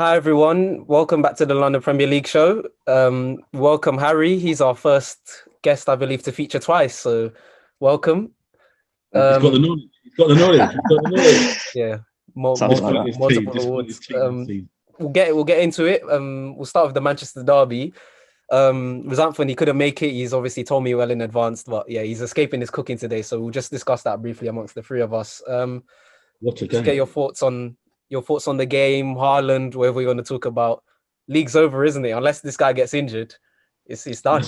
Hi everyone, welcome back to the London Premier League show. Welcome Harry. He's our first guest, I believe, to feature twice. So, welcome. He's got the Um, knowledge. He's got the knowledge. He's got the knowledge. yeah, Something like multiple that. multiple Disappoint his awards. team this season. We'll get into it. We'll start with the Manchester derby. Resentful, he couldn't make it. He's obviously told me well in advance, but yeah, he's escaping his cooking today. So we'll just discuss that briefly amongst the three of us. What a Just get game! your thoughts on the game, Haaland, whatever we're going to talk about. League's over, isn't it? Unless this guy gets injured, it's done.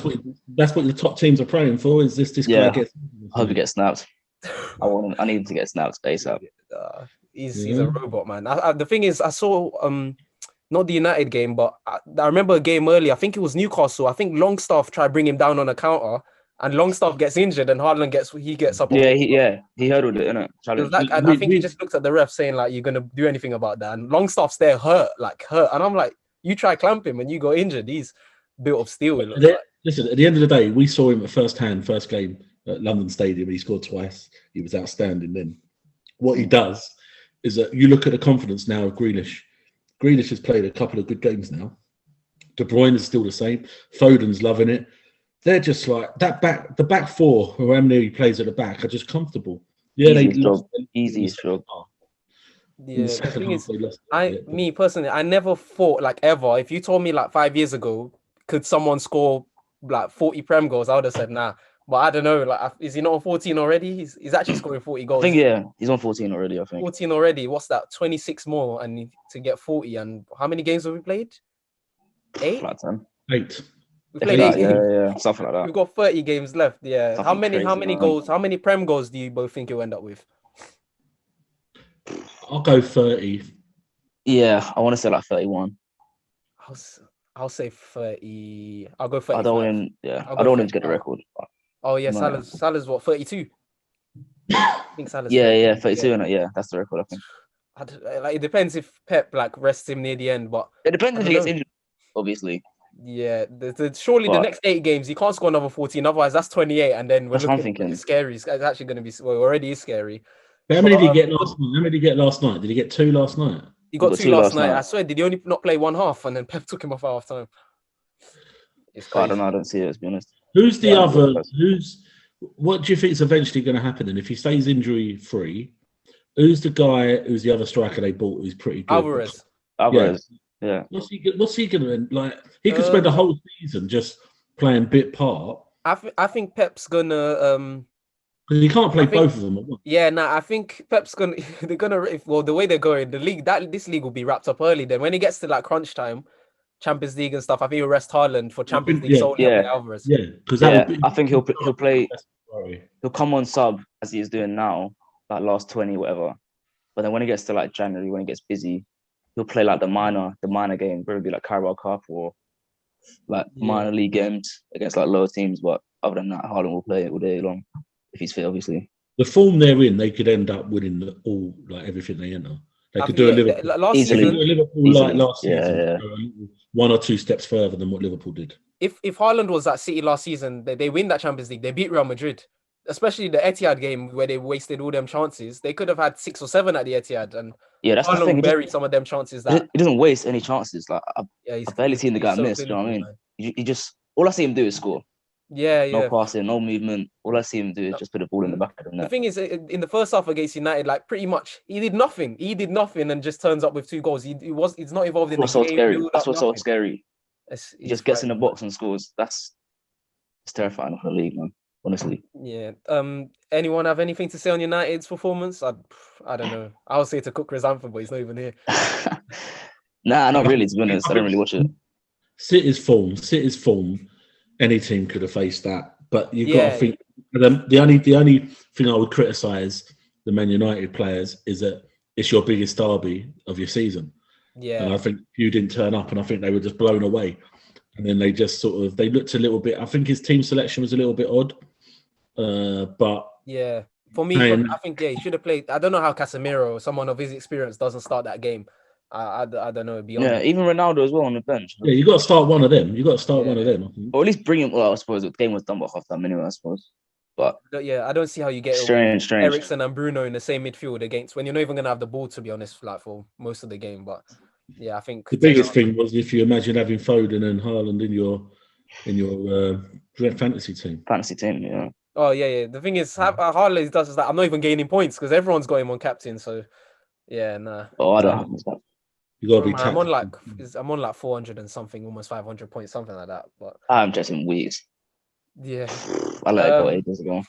That's what the top teams are praying for. Is this guy Yeah. gets? I hope he gets snapped. I need him to get snapped ASAP. He's a robot, man. The thing is, I saw not the United game, but I remember a game earlier. I think it was Newcastle. I think Longstaff tried to bring him down on a counter, and Longstaff gets injured, and Haaland gets up. He hurdled it, innit? It was Challenge. like, and I think he just looked at the ref saying like, "You're gonna do anything about that?" And Longstaff's there hurt, and I'm like, "You try clamp him, and you got injured. He's built of steel." It looks like. Listen, at the end of the day, we saw him at first game at London Stadium. He scored twice. He was outstanding then. What he does is that you look at the confidence now of Grealish. Grealish has played a couple of good games now. De Bruyne is still the same. Foden's loving it. They're just like the back four, or how many he plays at the back, are just comfortable. Yeah, Easiest job. Yeah, the thing is, me personally, I never thought like ever. If you told me like 5 years ago, could someone score like 40 Prem goals, I would have said nah. But I don't know. Like, is he not on 14 already? He's actually scoring 40 goals. I think he's on 14 already. I think 14 already. What's that? 26 more, and to get 40. And how many games have we played? 8. Like 10. 8. We played 8 games. Yeah, something like that. We've got 30 games left. Yeah. Something How many goals? How many Prem goals do you both think you'll end up with? I'll go 30. Yeah, I want to say like 31. I'll say 30. I'll go 35. I don't want him to get the record. Oh yeah, No. Salah's what, 32? I think Salah's 32, and that's the record. I think. Like, it depends if Pep like rests him near the end, but It depends if he gets injured, obviously. Yeah, surely the next 8 games he can't score another 14. Otherwise, that's 28, and then That's what I'm thinking. It's scary. It's actually going to be already is scary. How many did he get last night? How many did he get last night? Did he get 2 last night? He got 2 last night. I swear, did he only not play one half, and then Pep took him off at half time? It's crazy. I don't know. I don't see it, to be honest. Who's the other? What do you think is eventually going to happen? And if he stays injury free, who's the guy? Who's the other striker they bought? Who's pretty good? Alvarez. Yeah. What's he going to like? He could spend the whole season just playing bit part. I think Pep's gonna because he can't play both of them at once. Yeah, I think Pep's gonna the way they're going, this league will be wrapped up early. Then when it gets to like crunch time, Champions League and stuff, I think he'll rest Haaland for Champions League solely and play Alvarez. Yeah, because I think he'll play. He'll come on sub as he is doing now, like last 20, whatever. But then when it gets to like January, when it gets busy, he'll play like the minor game, probably like Carabao Cup or like minor league games against like lower teams. But other than that, Haaland will play it all day long if he's fit, obviously. The form they're in, they could end up winning everything they enter. They could do a Liverpool last season. Last season, 1 or 2 steps further than what Liverpool did. If Haaland was at City last season, they win that Champions League. They beat Real Madrid, especially the Etihad game where they wasted all them chances. They could have had 6 or 7 at the Etihad, and that's Haaland the thing. Buried some of them chances. He doesn't waste any chances. Like I've barely seen the guy miss. So Do you know what I mean? He just all I see him do is score. No passing, no movement. All I see him do is just put the ball in the back of the net. The thing is, in the first half against United, like pretty much he did nothing. He did nothing and just turns up with 2 goals. He's not involved in the game. Scary. That's what's so scary. He just gets in the box and scores. It's terrifying for the league, man. Honestly. Yeah. Anyone have anything to say on United's performance? I don't know. I'll say to Cook Rezantha, but he's not even here. Nah, not really. To be honest, I don't really watch it. City's form. Any team could have faced that, but you've got to think. The only thing I would criticise the Man United players is that it's your biggest derby of your season. Yeah, and I think you didn't turn up, and I think they were just blown away. And then they just they looked a little bit. I think his team selection was a little bit odd, but yeah, for me, I think he should have played. I don't know how Casemiro, someone of his experience, doesn't start that game. I don't know. Even Ronaldo as well on the bench. Yeah, you got to start one of them. One of them. I think. Or at least bring him. Well, I suppose the game was done by half time anyway. I suppose. But yeah, I don't see how you get strange. Eriksen and Bruno in the same midfield against when you're not even gonna have the ball, to be honest, like for most of the game. But Yeah, I think the biggest thing was if you imagine having Foden and Haaland in your fantasy team. Fantasy team, yeah. Oh yeah. The thing is, Haaland does is that I'm not even gaining points because everyone's got him on captain. So yeah, nah. Oh, I don't have that. You got to be. I'm on like 400 and something, almost 500 points, something like that. But I'm just in weeks. Yeah, I let it go ages ago.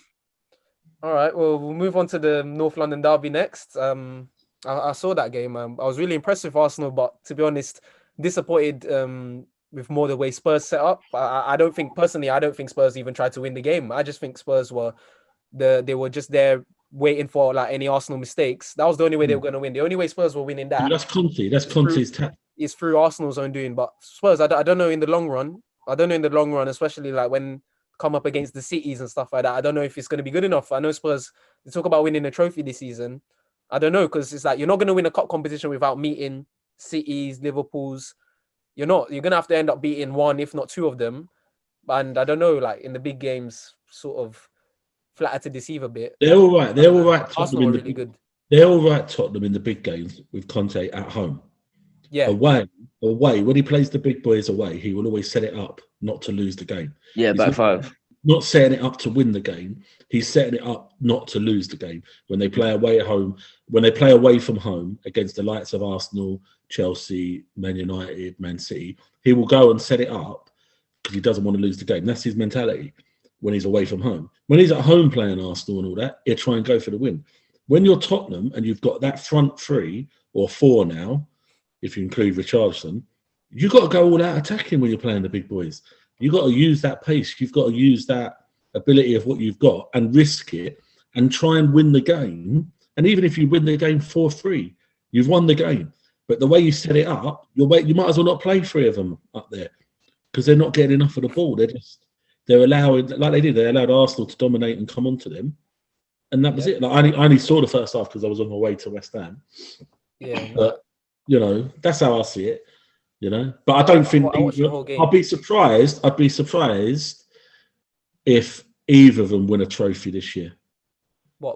All right, well, we'll move on to the North London derby next. I saw that game. I was really impressed with Arsenal, but to be honest, disappointed with more the way Spurs set up. I don't think Spurs even tried to win the game. I just think Spurs were they were just there waiting for like any Arsenal mistakes. That was the only way they were going to win. The only way Spurs were winning that. That's Conte. That's Conte's tactic. It's through Arsenal's own doing. But Spurs, I don't know in the long run. Especially like when come up against the cities and stuff like that. I don't know if it's going to be good enough. I know Spurs, they talk about winning a trophy this season. I don't know, because it's like you're not going to win a cup competition without meeting cities, Liverpools. You're going to have to end up beating one, if not two of them. And I don't know, like in the big games, sort of flatter to deceive a bit. They're all right. They're all right. Arsenal are really good. They're all right, Tottenham, in the big games with Conte at home. Yeah. Away, when he plays the big boys away, he will always set it up not to lose the game. Yeah, back five. Not setting it up to win the game. He's setting it up not to lose the game. When they play away at home, when they play away from home against the likes of Arsenal, Chelsea, Man United, Man City, he will go and set it up because he doesn't want to lose the game. That's his mentality when he's away from home. When he's at home playing Arsenal and all that, he'll try and go for the win. When you're Tottenham and you've got that front three or four now, if you include Richarlison, you've got to go all out attacking when you're playing the big boys. You've got to use that pace. You've got to use that ability of what you've got and risk it and try and win the game. And even if you win the game 4-3, you've won the game. But the way you set it up, you might as well not play three of them up there because they're not getting enough of the ball. They're allowing, like they did, they allowed Arsenal to dominate and come onto them. And that was it. Like, I only saw the first half because I was on my way to West Ham. Yeah. But, that's how I see it. But I don't think I'd be surprised if either of them win a trophy this year.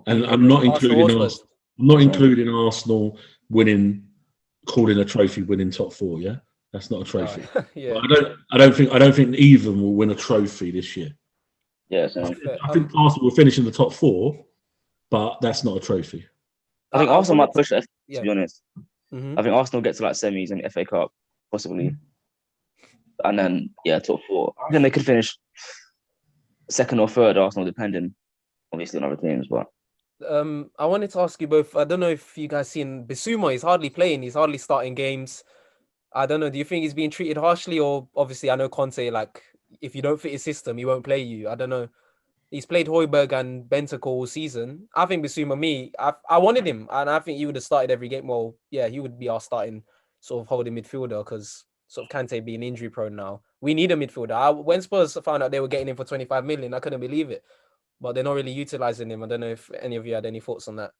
And I'm not including Arsenal. I'm not including Arsenal calling a trophy winning top four. Yeah, that's not a trophy. Yeah. I don't think either of them will win a trophy this year. Yeah, I think Arsenal will finish in the top four, but that's not a trophy. I think Arsenal might push it. To be honest, Mm-hmm. I think Arsenal get to like semis and FA Cup possibly, and then top four. Then they could finish second or third. Arsenal, depending obviously on other teams. But I wanted to ask you both. I don't know if you guys seen Bissouma. He's hardly playing. He's hardly starting games. I don't know. Do you think he's being treated harshly, or obviously I know Conte, like if you don't fit his system, he won't play you. I don't know. He's played Højbjerg and Bentancur all season. I think Bissouma, I wanted him, and I think he would have started every game. Well, yeah, he would be our starting sort of holding midfielder because sort of Kante being injury prone now. We need a midfielder. When Spurs found out they were getting him for 25 million, I couldn't believe it. But they're not really utilizing him. I don't know if any of you had any thoughts on that.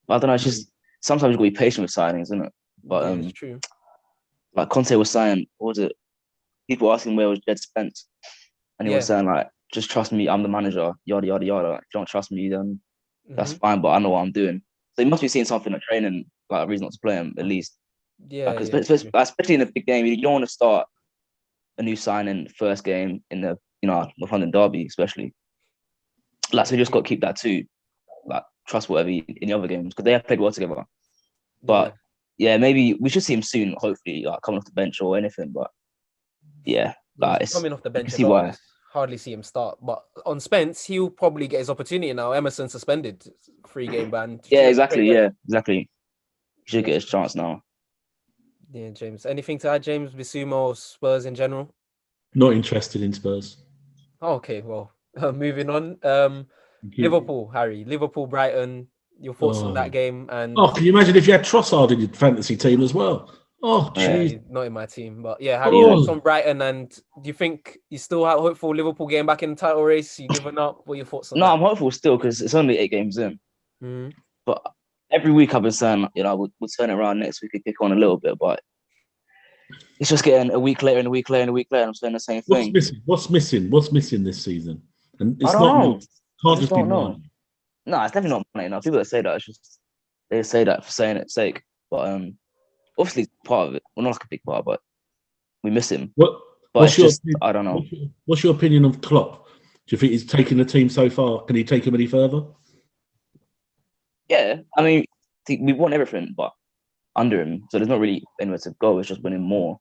I don't know. It's just sometimes you've got to be patient with signings, isn't it? But it's true. Like Conte was saying, what was it? People asking where was Jed Spence, and he was saying like, just trust me, I'm the manager, yada, yada, yada. Like, if you don't trust me, then that's fine, but I know what I'm doing. So he must be seeing something at training, like a reason not to play him, at least. Yeah. Especially in a big game, you don't want to start a new signing first game in the, North London derby, especially. Like, so you just got to keep that too, like, trustworthy in the other games, because they have played well together. But, maybe we should see him soon, hopefully, like, coming off the bench or anything, but, like, it's coming off the bench. See why. Hardly see him start, but on Spence, he'll probably get his opportunity now. Emerson suspended, 3-game ban. Yeah, exactly. He should get his chance now. Yeah, James. Anything to add, James? Bissouma or Spurs in general? Not interested in Spurs. Okay, well, moving on. Liverpool, Harry. Liverpool, Brighton. Your thoughts on that game? And can you imagine if you had Trossard in your fantasy team as well? Oh, jeez. Not in my team, but Harry, your thoughts on Brighton, and do you think you still have hope for Liverpool getting back in the title race? You giving up? What are your thoughts on that? No, I'm hopeful still because it's only 8 games in. Mm-hmm. But every week I've been saying, we'll turn it around next week and kick on a little bit, but it's just getting a week later and a week later and a week later. I'm saying the same thing. What's missing this season? And it's I don't know. Can't just be money. No, it's definitely not money. No, people that say that, it's just they say that for saying it's sake. But obviously part of it. Well, not like a big part, but we miss him. I don't know. What's your opinion of Klopp? Do you think he's taken the team so far? Can he take him any further? Yeah, I mean, we won everything, but under him, so there's not really anywhere to go. It's just winning more.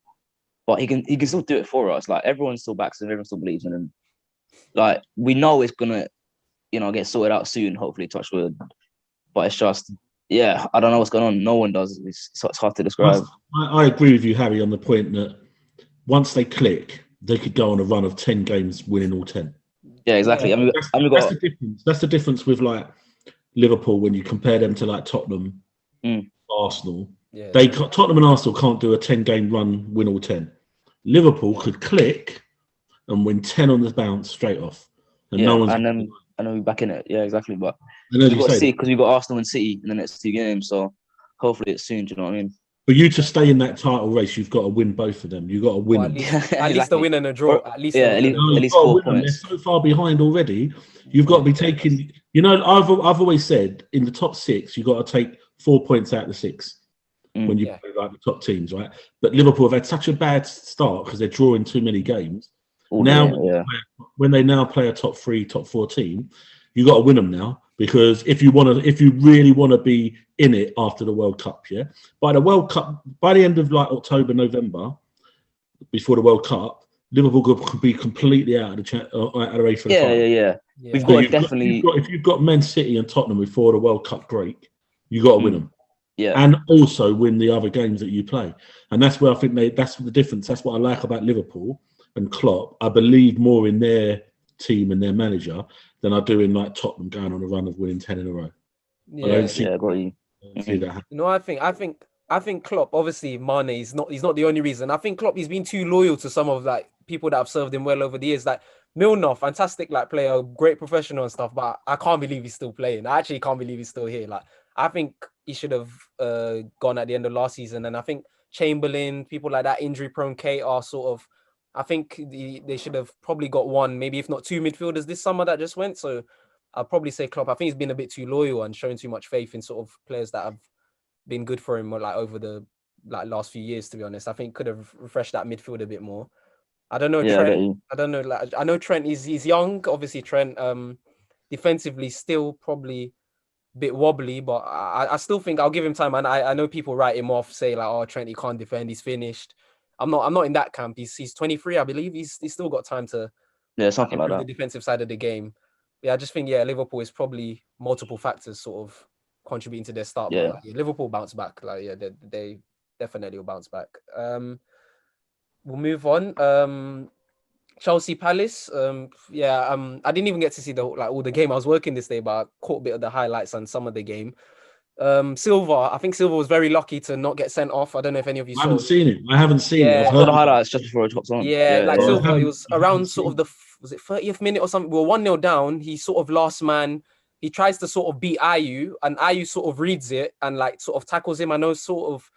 But he can still do it for us. Like everyone still backs him, everyone still believes in him. Like we know it's gonna, get sorted out soon. Hopefully, touch wood. But it's just, I don't know what's going on. No one does. It's hard to describe. I agree with you, Harry, on the point that once they click, they could go on a run of 10 games, winning all 10. Yeah, exactly. Yeah. That's the difference. That's the difference with like Liverpool when you compare them to like Tottenham, Arsenal. Yeah. Tottenham and Arsenal can't do a 10-game run, win all 10. Liverpool could click and win 10 on the bounce straight off. And no one's... And then we're back in it. Yeah, exactly. But we've got to see, because we've got Arsenal and City in the next 2 games. So hopefully it's soon. Do you know what I mean? For you to stay in that title race, you've got to win both of them. You've got to win them. At least a win and a draw. At least 4 points. They're so far behind already. You've got to be taking... I've always said, in the top 6, you've got to take 4 points out of the 6 when you play like the top teams, right? But Liverpool have had such a bad start because they're drawing too many games. When they now play a top 3, top 4 team, you got to win them now, because if you really want to be in it after the World Cup, by the end of like October, November, before the World Cup, Liverpool could be completely out of the race for the title. Yeah. We've got definitely. If you've got Man City and Tottenham before the World Cup break, you got to win them. Yeah, and also win the other games that you play, and that's where I think that's the difference. That's what I like about Liverpool and Klopp. I believe more in their team and their manager than I do in like Tottenham going on a run of winning 10 in a row. I don't see that. I think Klopp, obviously Mane he's not the only reason. I think Klopp, he's been too loyal to some of like people that have served him well over the years. Like Milner, fantastic like player, great professional and stuff, but I can't believe he's still playing. I actually can't believe he's still here. Like I think he should have gone at the end of last season, and I think Chamberlain, people like that, injury-prone Kate are sort of. I think they should have probably got one, maybe if not 2 midfielders this summer that just went. So I'll probably say Klopp. I think he's been a bit too loyal and showing too much faith in sort of players that have been good for him like over the last few years. To be honest, I think could have refreshed that midfield a bit more. I don't know Trent. I don't know. Like I know Trent. He's young. Obviously Trent. Defensively still probably a bit wobbly, but I still think I'll give him time. And I know people write him off, say like, "Oh, Trent, he can't defend. He's finished." I'm not in that camp. He's 23, I believe. He's still got time to something like that. The defensive side of the game. Yeah, I just think Liverpool is probably multiple factors sort of contributing to their start. Yeah, but, Liverpool bounce back. They definitely will bounce back. We'll move on. Chelsea Palace. I didn't even get to see all the game. I was working this day, but I caught a bit of the highlights and some of the game. Silva, I think Silva was very lucky to not get sent off. I don't know if any of you saw. I haven't seen it. I've heard the highlights just before it hops on. Silva, it was around sort of was it 30th minute or something? We were 1-0 down. He sort of last man. He tries to sort of beat Ayew, and Ayew sort of reads it and like sort of tackles him. I know sort of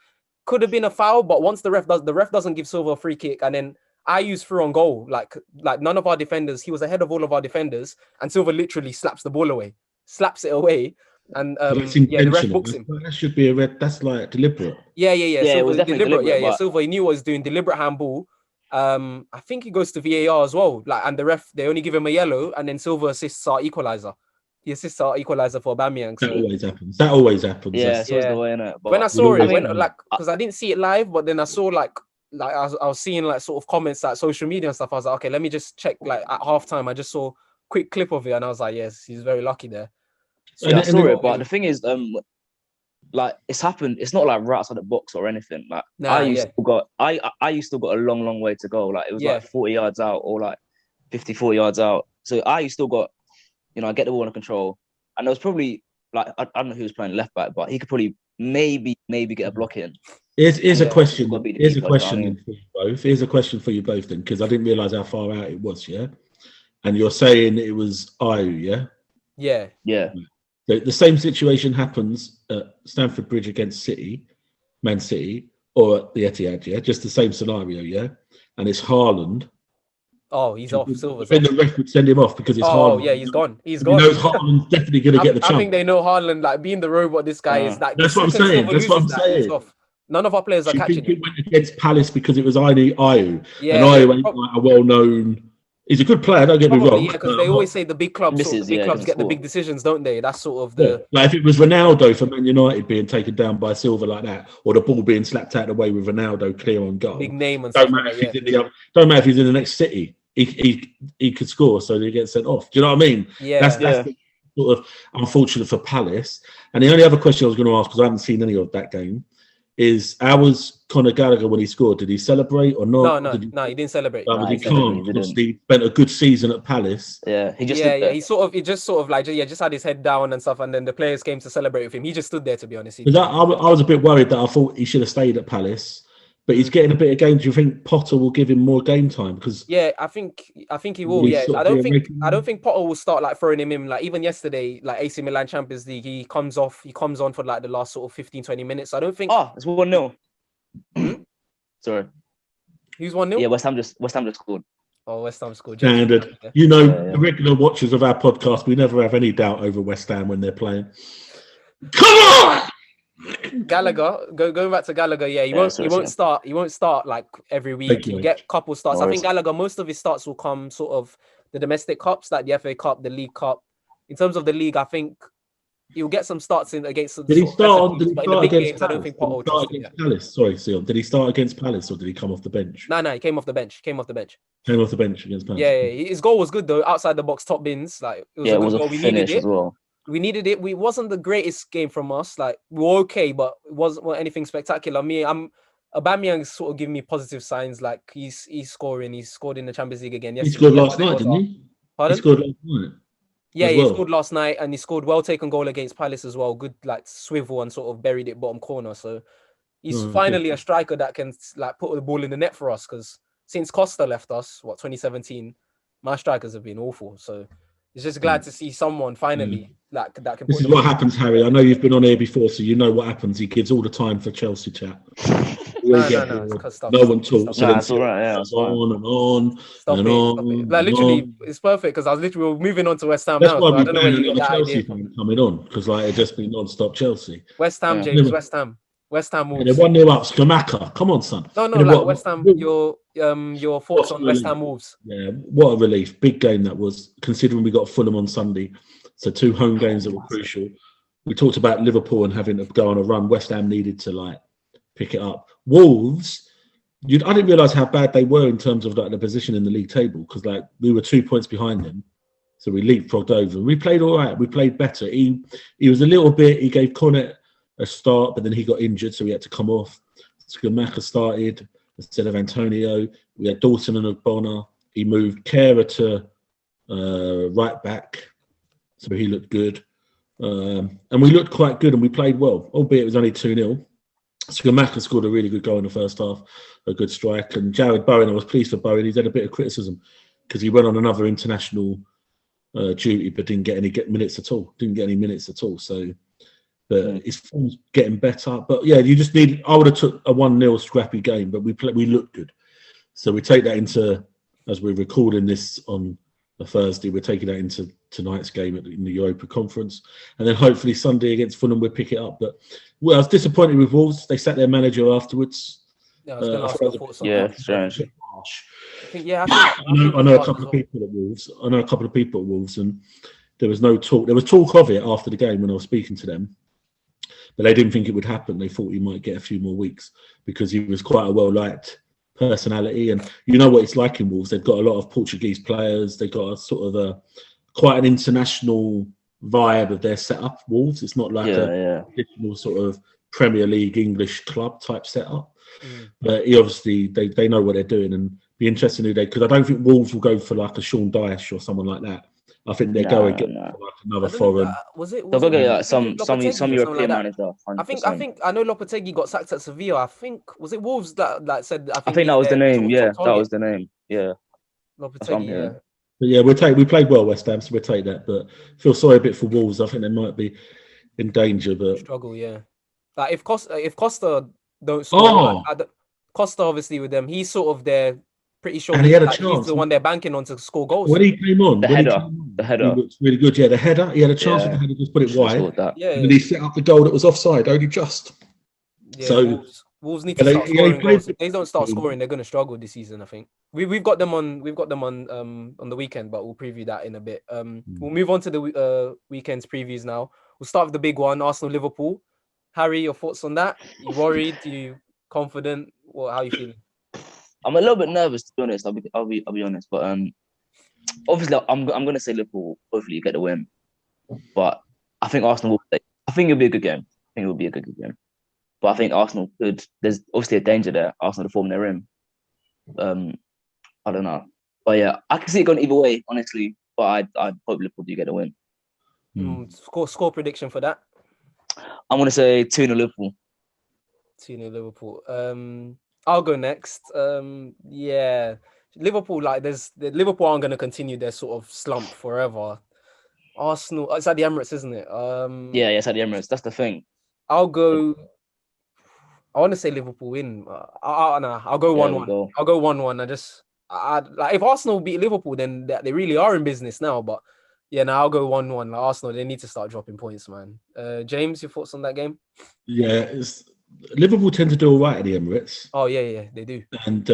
could have been a foul, but once the ref doesn't give Silva a free kick, and then Ayew's through on goal. Like none of our defenders, he was ahead of all of our defenders, and Silva literally slaps the ball away, slaps it away. And the ref books him. That should be a red. That's like deliberate. Yeah. Silva was deliberate. Silva, he knew what he was doing. Deliberate handball. I think he goes to VAR as well. And the ref, they only give him a yellow, and then Silva assists our equalizer. He assists our equalizer for Aubameyang. That always happens. Yeah, it's always the way, innit? But when I saw it, because I didn't see it live, but then I saw I was seeing like sort of comments like social media and stuff. I was like, okay, let me just check. Like at halftime, I just saw a quick clip of it, and I was like, yes, he's very lucky there. So I saw it, but the thing is, it's happened. It's not like right outside the box or anything. Like I still got a long way to go. Like it was like 40 yards out or like 54 yards out. So I still got, I get the ball under control, and there was probably like I don't know who was playing left back, but he could probably maybe get a block in. Here's a question. Here's a question for you both. Here's a question for you both then, because I didn't realize how far out it was. Yeah, and you're saying it was Ayew, yeah. Yeah. The same situation happens at Stamford Bridge against Man City, or at the Etihad, just the same scenario, and it's Haaland. Oh, he's off. Silva's then the ref would send him off because it's Haaland. Oh, yeah, he's gone. He's gone. He knows Haaland's definitely going to get the chance. I think they know Haaland, like being the robot this guy is. Like that's what I'm saying. That's what I'm saying. None of our players are Do you catching think it. it went against Palace because it was Ayew? Yeah, and Ayew ain't like a well-known. He's a good player. Don't get me wrong. Yeah, because they always say the big clubs, get the big decisions, don't they? That's sort of the like if it was Ronaldo for Man United being taken down by Silva like that, or the ball being slapped out of the way with Ronaldo clear on goal. Big name and don't stuff matter like if he's in don't matter if he's in the next City. He could score, so he gets sent off. Do you know what I mean? Yeah, that's the sort of unfortunate for Palace. And the only other question I was going to ask, because I haven't seen any of that game, is how was Conor Gallagher when he scored? Did he celebrate or not? No, he didn't celebrate. Was he calm? He spent a good season at Palace. Yeah, he just he just had his head down and stuff, and then the players came to celebrate with him. He just stood there, to be honest. I was a bit worried that I thought he should have stayed at Palace. But he's getting a bit of game. Do you think Potter will give him more game time? Because I think he will. Yeah, I don't think Potter will start like throwing him in. Like even yesterday, like AC Milan Champions League, he comes on for like the last sort of 15-20 minutes. So I don't think. It's 1-0. Sorry, who's 1-0? Yeah, West Ham just scored. Oh, West Ham scored. Standard. The regular watchers of our podcast, we never have any doubt over West Ham when they're playing. Come on. Gallagher, going back to Gallagher, he won't start like every week. He'll get couple starts. I think Gallagher, most of his starts will come sort of the domestic cups, like the FA Cup, the League Cup. In terms of the league, I think he'll get some starts in against. Did he start against Palace? I don't think Potter will against Palace. Sorry, Seal. Did he start against Palace or did he come off the bench? No, he came off the bench. Came off the bench against Palace. Yeah, his goal was good though. Outside the box, top bins. Like it was a goal. We needed it as well. We needed it. We wasn't the greatest game from us. Like we were okay, but it wasn't anything spectacular. Aubameyang sort of giving me positive signs. Like he's scoring. He scored in the Champions League again. He scored last night, didn't he? Pardon? He scored last night. Yeah, he scored last night, and he scored well taken goal against Palace as well. Good like swivel and sort of buried it bottom corner. So he's finally a striker that can like put the ball in the net for us. Because since Costa left us, 2017, my strikers have been awful. So it's just glad to see someone finally that can. This is what happens, Harry. I know you've been on here before, so you know what happens. He gives all the time for Chelsea chat. No one talks. That's all right. Yeah, on and on. Stop it. Like literally, it's perfect because I was literally moving on to West Ham. That's now. why So I don't know where you got that Chelsea idea. coming on because like it just been non-stop Chelsea. West Ham, James. West Ham. West Ham Wolves. They're 1-0 up. Skamaka. Come on, son. No, like West Ham. Your thoughts on West Ham Wolves? Yeah, what a relief. Big game that was, considering we got Fulham on Sunday. So 2 home games that were crucial. We talked about Liverpool and having to go on a run. West Ham needed to like pick it up. Wolves, I didn't realise how bad they were in terms of like the position in the league table because like we were 2 points behind them. So we leapfrogged over. We played all right. We played better. He was a little bit, he gave Cornet a start, but then he got injured, so he had to come off. Skamaka started instead of Antonio. We had Dawson and Ogbonna. He moved Kehrer to right back, so he looked good. And we looked quite good, and we played well, albeit it was only 2-0. Skamaka scored a really good goal in the first half, a good strike. And Jared Bowen, I was pleased for Bowen. He's had a bit of criticism because he went on another international duty, but didn't get any minutes at all. So. But his form's getting better. But yeah, you just need. I would have took a 1-0 scrappy game, but we looked good. So we take that into, as we're recording this on a Thursday, we're taking that into tonight's game in the Europa Conference, and then hopefully Sunday against Fulham we'll pick it up. But I was disappointed with Wolves. They sacked their manager afterwards. Yeah, I was going to ask your thoughts on that. Strange. I know a couple of people at Wolves. And there was no talk. There was talk of it after the game when I was speaking to them. But they didn't think it would happen. They thought he might get a few more weeks because he was quite a well-liked personality. And you know what it's like in Wolves. They've got a lot of Portuguese players. They've got a sort of quite an international vibe of their setup, Wolves. It's not like a traditional sort of Premier League English club type setup. But he obviously, they know what they're doing and be interesting who because I don't think Wolves will go for like a Sean Dyche or someone like that. I think they're going to get like another foreign. They'll go get like some European manager. I think I know Lopetegui got sacked at Sevilla. I think was it Wolves that said. I think that was the name. Yeah, that was the name. Yeah, Lopetegui. Yeah. But yeah, we played well West Ham, so we'll take that. But feel sorry a bit for Wolves. I think they might be in danger, but struggle. Yeah, like if Costa don't score, Costa obviously with them, he's sort of their. Pretty sure and he had a chance. He's the one they're banking on to score goals. When he came on, the header, he looked really good. Yeah, the header. He had a chance with the header, just put it wide. Yeah, and then he set up the goal that was offside, only just. Yeah, so Wolves need to start scoring goals. If they don't start scoring, they're going to struggle this season. I think we've got them on the weekend, but we'll preview that in a bit. We'll move on to the weekend's previews now. We'll start with the big one, Arsenal Liverpool. Harry, your thoughts on that? You worried? You confident? How are you feeling? I'm a little bit nervous, to be honest. I'll be honest, but obviously I'm going to say Liverpool. Hopefully, you get the win, but I think Arsenal will. I think it'll be a good game. But I think Arsenal could. There's obviously a danger there. Arsenal, the form they're in. I don't know, but yeah, I can see it going either way, honestly. But I hope Liverpool do get a win. Score prediction for that? I'm gonna say 2-0 Liverpool. 2-0 Liverpool. I'll go next. Yeah, Liverpool. Liverpool aren't gonna continue their sort of slump forever. Arsenal. It's at the Emirates, isn't it? Yeah, it's at the Emirates. That's the thing. I'll go. I want to say Liverpool win. I'll go 1-1. I'll go 1-1. If Arsenal beat Liverpool, then they really are in business now. But yeah, I'll go 1-1. Arsenal, they need to start dropping points, man. James, your thoughts on that game? Yeah, Liverpool tend to do all right at the Emirates. Oh yeah, they do. And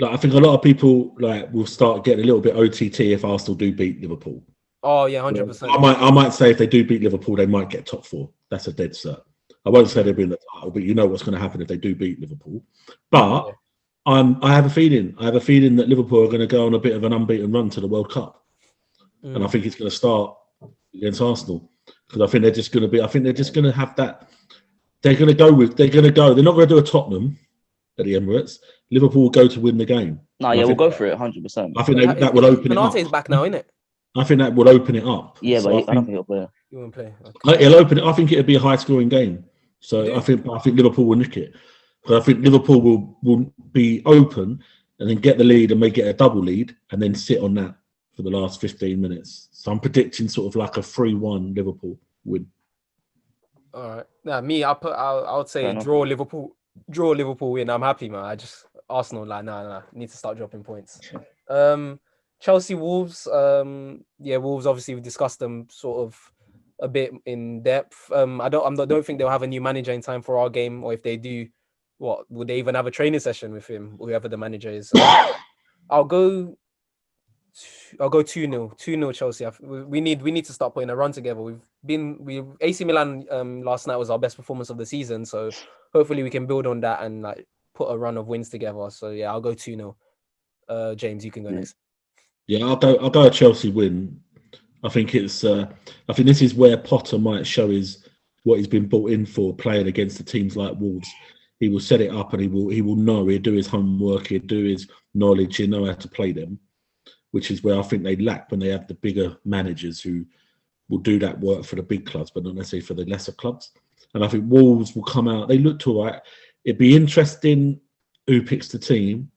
I think a lot of people will start getting a little bit OTT if Arsenal do beat Liverpool. Oh yeah, 100%. I might say if they do beat Liverpool, they might get top 4. That's a dead cert. I won't say they'll be in the title, but you know what's going to happen if they do beat Liverpool. But I have a feeling that Liverpool are going to go on a bit of an unbeaten run to the World Cup, and I think it's going to start against Arsenal because I think they're just going to be. I think they're just going to have that. They're going to go. They're not going to do a Tottenham at the Emirates. Liverpool will go to win the game. We'll go for it 100%. I think that will open it up. Konate's back now, isn't it? I think that will open it up. Yeah, so but I don't think he'll play. He won't play. Okay. He'll open it. I think it'll be a high-scoring game. So I think Liverpool will nick it. But I think Liverpool will be open and then get the lead and may get a double lead and then sit on that for the last 15 minutes. So I'm predicting sort of like a 3-1 Liverpool win. All right. Now me, I would say draw Liverpool win. I'm happy, man. Arsenal need to start dropping points. Chelsea Wolves. Wolves obviously we discussed them sort of a bit in depth. I don't think they'll have a new manager in time for our game, or if they do, would they even have a training session with him, whoever the manager is? I'll go 2-0. 2-0 Chelsea. We need to start putting a run together. AC Milan last night was our best performance of the season, so hopefully we can build on that and put a run of wins together. So yeah, I'll go 2-0. James, you can go next. Yeah, I'll go a Chelsea win. I think this is where Potter might show what he's been brought in for, playing against the teams like Wolves. He will set it up and he will know. He'll do his homework. He'll do his knowledge. He'll know how to play them, which is where I think they lack when they have the bigger managers who will do that work for the big clubs, but not necessarily for the lesser clubs. And I think Wolves will come out. They looked all right. It'd be interesting who picks the team,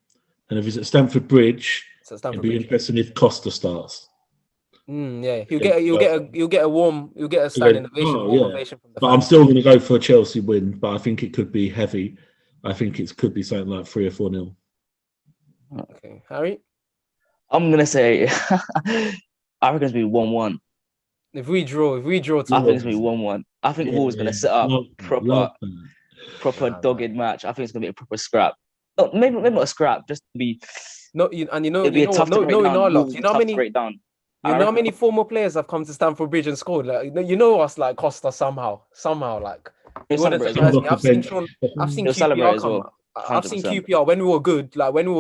and if it's at Stamford Bridge, it'd be interesting if Costa starts. Yeah, you'll get a standing ovation from the But I'm still going to go for a Chelsea win, but I think it could be heavy. I think it could be something like 3 or 4-0. Okay, Harry? I'm going to say I reckon it's going to be 1-1. If we draw, I think it's going to be 1-1. I think Wolves going to set up proper dogged match. I think it's going to be a proper scrap. No, maybe not a scrap, just to be. No, it'll be tough to break down. You know how many former players have come to Stamford Bridge and scored? Costa somehow. It wouldn't surprise me. I've seen QPR as well. 100%. I've seen QPR when we were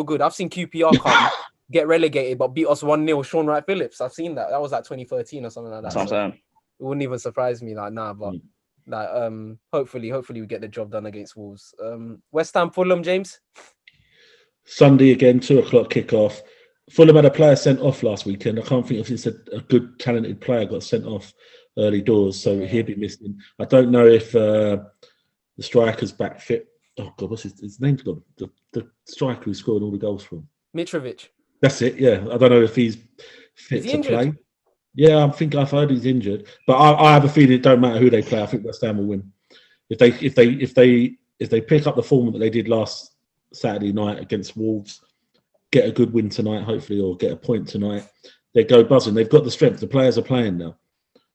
good. I've seen QPR come get relegated but beat us 1-0. Sean Wright Phillips. I've seen that. That was 2013 or something like that. That's what I'm saying. It wouldn't even surprise me. Hopefully we get the job done against Wolves. West Ham Fulham, James. Sunday again, 2:00 kickoff. Fulham had a player sent off last weekend. I can't think if it's a good, talented player got sent off early doors, so he'll be missing. I don't know if the striker's back fit. Oh God, what's his name's gone? The striker who scored all the goals for him. Mitrovic. That's it. Yeah, I don't know if he's fit to play. Yeah, I've heard he's injured, but I have a feeling it don't matter who they play. I think West Ham will win if they pick up the form that they did last Saturday night against Wolves. Get a good win tonight, hopefully, or get a point tonight. They go buzzing. They've got the strength. The players are playing now.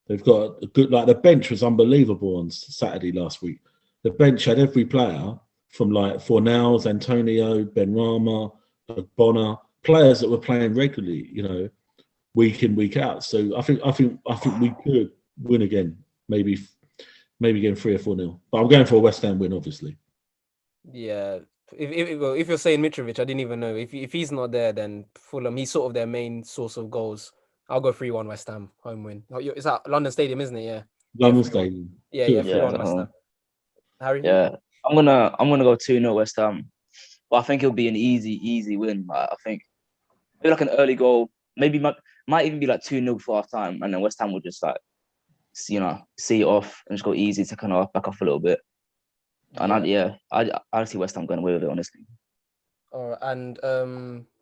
They've got a good. The bench was unbelievable on Saturday last week. the bench had every player from like Fornals, Antonio, Benrahma, Bonner, players that were playing regularly, you know, week in, week out. So I think we could win again, maybe again 3 or 4-0. But I'm going for a West Ham win, obviously. Yeah. If you're saying Mitrovic, I didn't even know. If he's not there, then Fulham, he's sort of their main source of goals. I'll go 3-1 West Ham home win. Oh, it's at London Stadium, isn't it? Yeah. London Stadium. Yeah, 3-1 West Ham. Harry? Yeah, I'm gonna go 2-0 West Ham. But I think it'll be an easy win. I think maybe like an early goal, maybe might even be like 2-0 before half time, and then West Ham will just like, you know, see it off and just go easy to kind of back off a little bit. And I see West Ham going away with it, honestly. And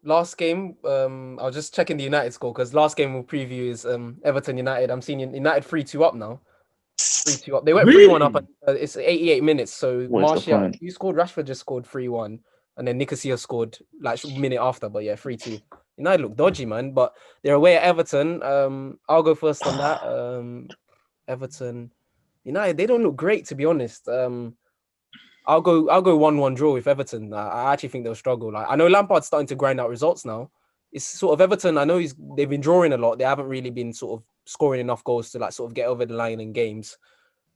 last game, I was just checking the United score because last game we'll preview is Everton United. I'm seeing United 3-2 up now. 3-2 up. They went 3-1 up. It's 88 minutes. So Martial, you scored. Rashford just scored 3-1, and then Nicosia scored like a minute after. But yeah, 3-2. United look dodgy, man. But they're away at Everton. I'll go first on that. Everton, United, they don't look great, to be honest. I'll go 1-1 draw with Everton. I actually think they'll struggle. Like, I know Lampard's starting to grind out results now. It's sort of Everton. I know they've been drawing a lot. They haven't really been sort of scoring enough goals to like sort of get over the line in games.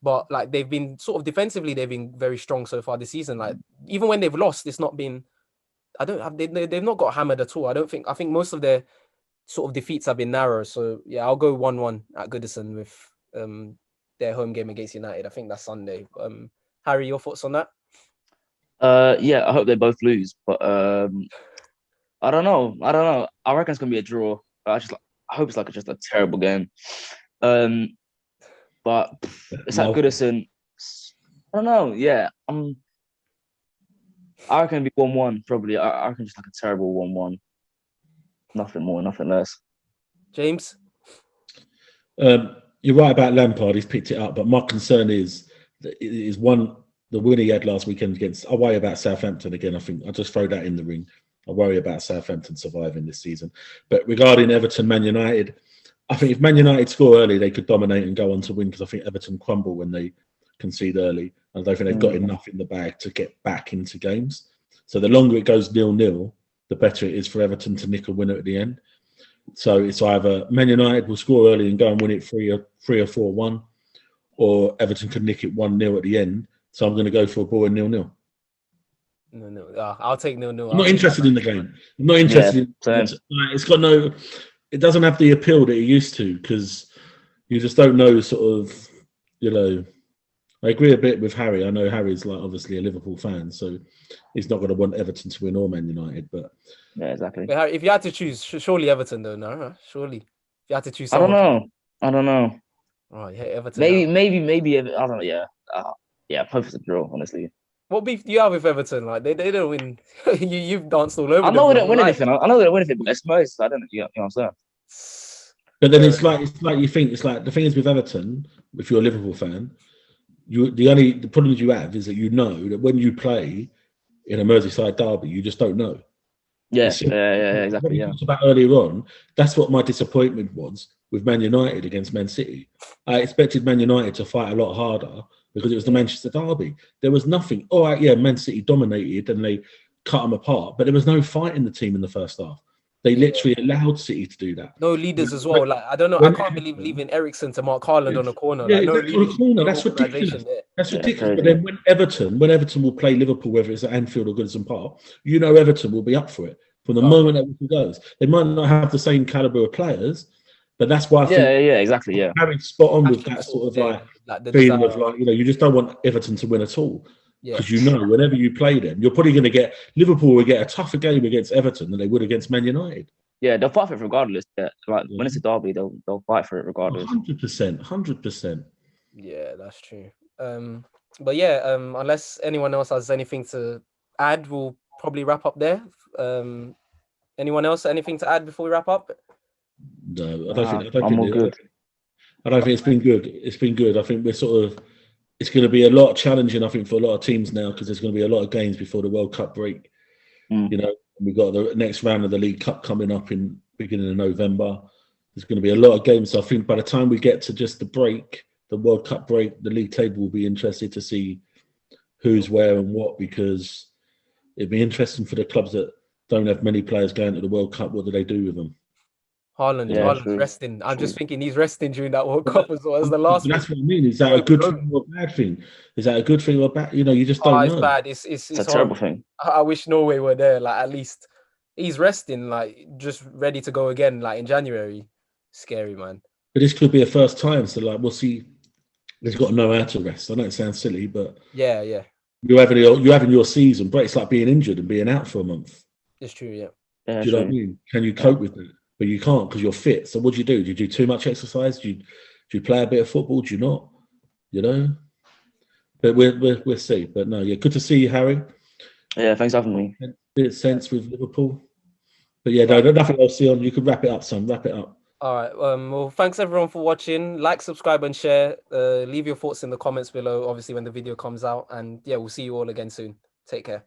But like they've been sort of defensively, they've been very strong so far this season. Like even when they've lost, it's not been. They've not got hammered at all. I think most of their sort of defeats have been narrow. So yeah, I'll go 1-1 at Goodison with their home game against United. I think that's Sunday. Harry, your thoughts on that? Yeah, I hope they both lose, but I don't know. I reckon it's gonna be a draw. I hope it's like just a terrible game. But it's at Goodison. I don't know. Yeah, I reckon it'll be 1-1 probably. I reckon just like a terrible 1-1. Nothing more, nothing less. James? You're right about Lampard. He's picked it up, but my concern is that it is the win he had last weekend against. I worry about Southampton again. I think I'll just throw that in the ring. I worry about Southampton surviving this season. But regarding Everton, Man United, I think if Man United score early, they could dominate and go on to win because I think Everton crumble when they concede early. And I don't think they've got enough in the bag to get back into games. So the longer it goes 0-0, the better it is for Everton to nick a winner at the end. So it's either Man United will score early and go and win it 3 or 4-1, or Everton could nick it 1-0 at the end. So I'm going to go for a boring 0-0. No. I'll take 0-0. I'm not interested in the game. I'm not interested in it. It's got no. It doesn't have the appeal that it used to because you just don't know sort of, you know. I agree a bit with Harry. I know Harry's like obviously a Liverpool fan, so he's not going to want Everton to win or Man United. But yeah, exactly. But Harry, if you had to choose, surely Everton though. No, surely. If you had to choose, I don't know. Oh, yeah, Everton. Maybe. I don't know. Yeah, hope it's a draw. Honestly. What beef do you have with Everton? Like they don't win. You've danced all over. I know they don't win anything. I know they don't win anything, but it's most. I don't know. You know what I'm saying? But then it's like you think it's like the thing is with Everton, if you're a Liverpool fan, the problems you have is that you know that when you play in a Merseyside derby, you just don't know. Yeah, exactly. What we talked about earlier on, that's what my disappointment was with Man United against Man City. I expected Man United to fight a lot harder because it was the Manchester derby. There was nothing. All right, yeah, Man City dominated and they cut them apart, but there was no fight in the team in the first half. They literally allowed City to do that. No leaders as well. Like I don't know. I can't believe leaving Ericsson to Mark Haaland on a corner. Yeah, like, no on a corner. That's ridiculous. That's ridiculous. But then when Everton will play Liverpool, whether it's at Anfield or Goodison Park, you know Everton will be up for it from the moment Everton goes. They might not have the same caliber of players, but that's why I think exactly. Yeah, Harry's spot on with that sort of like feeling of like, you know, you just don't want Everton to win at all. Because you know, whenever you play them, you're probably going to get Liverpool will get a tougher game against Everton than they would against Man United. Yeah, they'll fight for it regardless. Yeah, like when it's a derby, they'll fight for it regardless. 100%. Yeah, that's true. But yeah, unless anyone else has anything to add, we'll probably wrap up there. Anyone else anything to add before we wrap up? No, I don't think I'm all good. I don't think it's been good. It's been good. I think we're sort of. It's going to be a lot challenging, I think, for a lot of teams now because there's going to be a lot of games before the World Cup break. You know, we've got the next round of the League Cup coming up in beginning of November. There's going to be a lot of games. So I think by the time we get to just the break, the World Cup break, the league table will be interested to see who's where and what, because it'd be interesting for the clubs that don't have many players going to the World Cup. What do they do with them? Haaland's resting. I'm just thinking he's resting during that World Cup as well as the last. That's what I mean. Is that a good thing or a bad thing? Is that a good thing or bad? You know, you just don't know. It's bad. It's a terrible thing. I wish Norway were there. Like, at least he's resting, like just ready to go again, like in January. Scary, man. But this could be a first time. So like, we'll see. He's got to know how to rest. I know it sounds silly, but yeah. You're having your season, but it's like being injured and being out for a month. It's true, yeah. Do you know what I mean? Can you cope with it? But you can't because you're fit. So what do? Do you do too much exercise? Do you play a bit of football? Do you not? You know. But we'll see. But no, yeah, good to see you, Harry. Yeah, thanks for having me. Bit of sense with Liverpool. But yeah, no, nothing else, Sion. You could wrap it up, son. Wrap it up. All right. Well, thanks everyone for watching. Like, subscribe, and share. Leave your thoughts in the comments below, obviously, when the video comes out. And yeah, we'll see you all again soon. Take care.